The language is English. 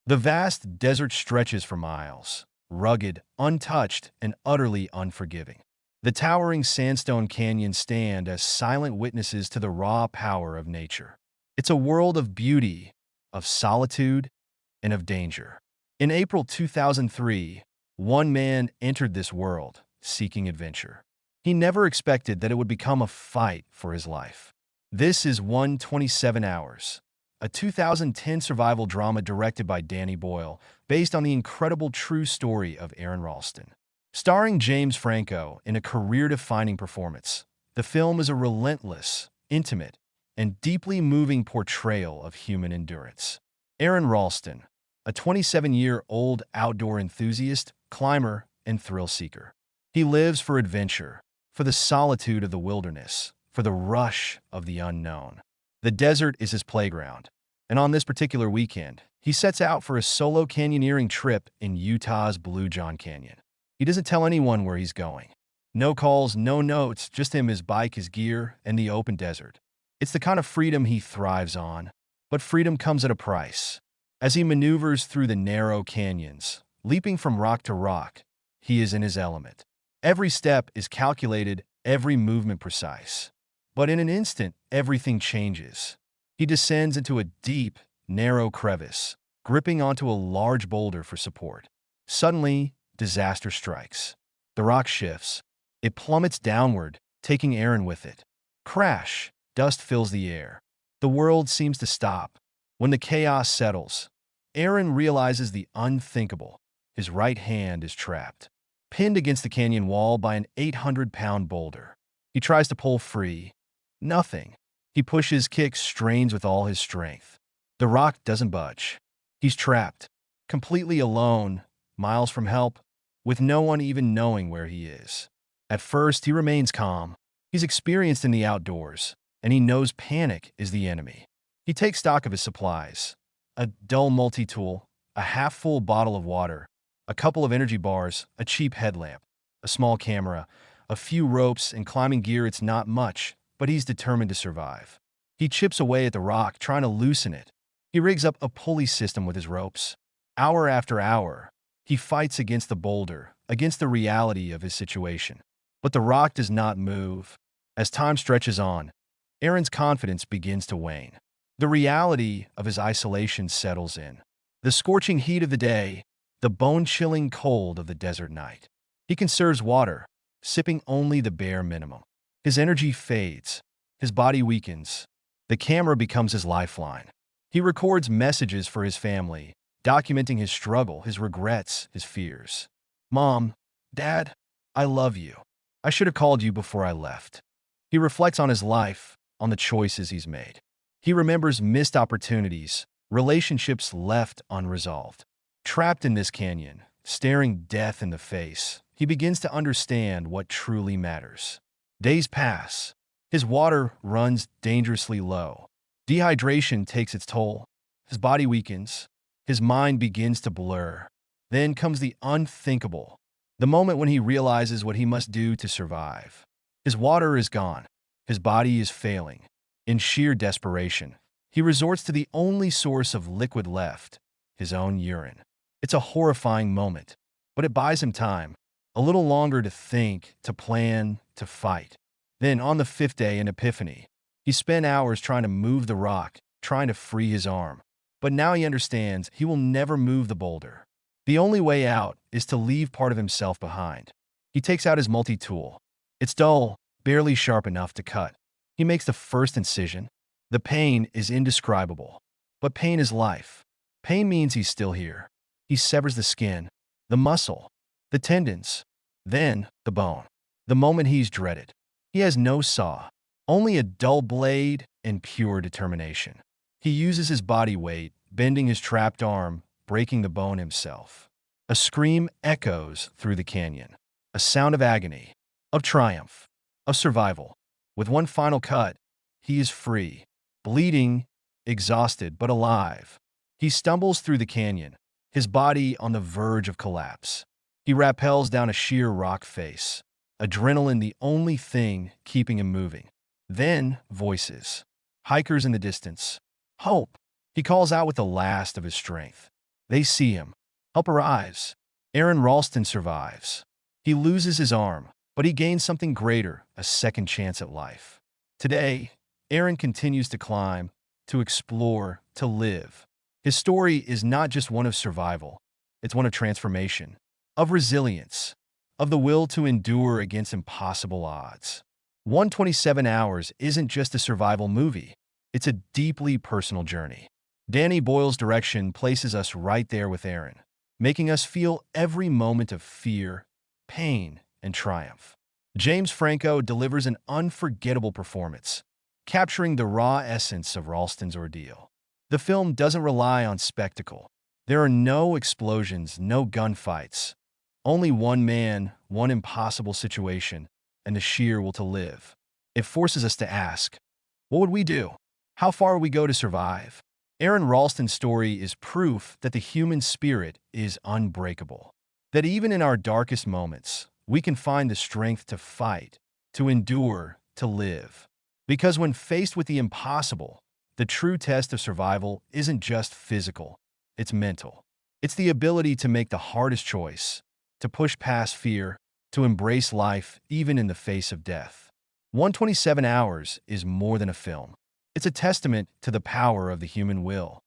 The vast desert stretches for miles, rugged, untouched, and utterly unforgiving. The towering sandstone canyons stand as silent witnesses to the raw power of nature. It's a world of beauty, of solitude, and of danger. In April 2003, one man entered this world, seeking adventure. He never expected that it would become a fight for his life. This is 127 Hours, a 2010 survival drama directed by Danny Boyle, based on the incredible true story of Aron Ralston. Starring James Franco in a career-defining performance, the film is a relentless, intimate, and deeply moving portrayal of human endurance. Aron Ralston, a 27-year-old outdoor enthusiast, climber, and thrill-seeker. He lives for adventure, for the solitude of the wilderness, for the rush of the unknown. The desert is his playground, and on this particular weekend, he sets out for a solo canyoneering trip in Utah's Blue John Canyon. He doesn't tell anyone where he's going. No calls, no notes, just him, his bike, his gear, and the open desert. It's the kind of freedom he thrives on, but freedom comes at a price. As he maneuvers through the narrow canyons, leaping from rock to rock, he is in his element. Every step is calculated, every movement precise. But in an instant, everything changes. He descends into a deep, narrow crevice, gripping onto a large boulder for support. Suddenly, disaster strikes. The rock shifts. It plummets downward, taking Aron with it. Crash! Dust fills the air. The world seems to stop. When the chaos settles, Aron realizes the unthinkable. His right hand is trapped, pinned against the canyon wall by an 800-pound boulder. He tries to pull free. Nothing. He pushes, kicks, strains with all his strength. The rock doesn't budge. He's trapped, completely alone, miles from help, with no one even knowing where he is. At first, he remains calm. He's experienced in the outdoors, and he knows panic is the enemy. He takes stock of his supplies: a dull multi-tool, a half-full bottle of water, a couple of energy bars, a cheap headlamp, a small camera, a few ropes, and climbing gear. It's not much, but he's determined to survive. He chips away at the rock, trying to loosen it. He rigs up a pulley system with his ropes. Hour after hour, he fights against the boulder, against the reality of his situation. But the rock does not move. As time stretches on, Aron's confidence begins to wane. The reality of his isolation settles in. The scorching heat of the day, the bone-chilling cold of the desert night. He conserves water, sipping only the bare minimum. His energy fades. His body weakens. The camera becomes his lifeline. He records messages for his family, documenting his struggle, his regrets, his fears. "Mom, Dad, I love you. I should have called you before I left." He reflects on his life, on the choices he's made. He remembers missed opportunities, relationships left unresolved. Trapped in this canyon, staring death in the face, he begins to understand what truly matters. Days pass. His water runs dangerously low. Dehydration takes its toll. His body weakens. His mind begins to blur. Then comes the unthinkable, the moment when he realizes what he must do to survive. His water is gone. His body is failing. In sheer desperation, he resorts to the only source of liquid left, his own urine. It's a horrifying moment, but it buys him time, a little longer to think, to plan, to fight. Then, on the fifth day, an epiphany. He spent hours trying to move the rock, trying to free his arm. But now he understands he will never move the boulder. The only way out is to leave part of himself behind. He takes out his multi-tool. It's dull, barely sharp enough to cut. He makes the first incision. The pain is indescribable. But pain is life. Pain means he's still here. He severs the skin, the muscle, the tendons, then the bone. The moment he's dreaded. He has no saw, only a dull blade and pure determination. He uses his body weight, bending his trapped arm, breaking the bone himself. A scream echoes through the canyon, a sound of agony, of triumph, of survival. With one final cut, he is free, bleeding, exhausted but alive. He stumbles through the canyon, his body on the verge of collapse. He rappels down a sheer rock face, adrenaline the only thing keeping him moving. Then voices, hikers in the distance. Hope! He calls out with the last of his strength. They see him. Help arrives. Aron Ralston survives. He loses his arm, but he gains something greater, a second chance at life. Today, Aron continues to climb, to explore, to live. His story is not just one of survival, it's one of transformation, of resilience, of the will to endure against impossible odds. 127 Hours isn't just a survival movie, it's a deeply personal journey. Danny Boyle's direction places us right there with Aron, making us feel every moment of fear, pain, and triumph. James Franco delivers an unforgettable performance, capturing the raw essence of Ralston's ordeal. The film doesn't rely on spectacle. There are no explosions, no gunfights. Only one man, one impossible situation, and the sheer will to live. It forces us to ask, what would we do? How far would we go to survive? Aron Ralston's story is proof that the human spirit is unbreakable. That even in our darkest moments, we can find the strength to fight, to endure, to live. Because when faced with the impossible, the true test of survival isn't just physical, it's mental. It's the ability to make the hardest choice, to push past fear, to embrace life even in the face of death. 127 Hours is more than a film. It's a testament to the power of the human will,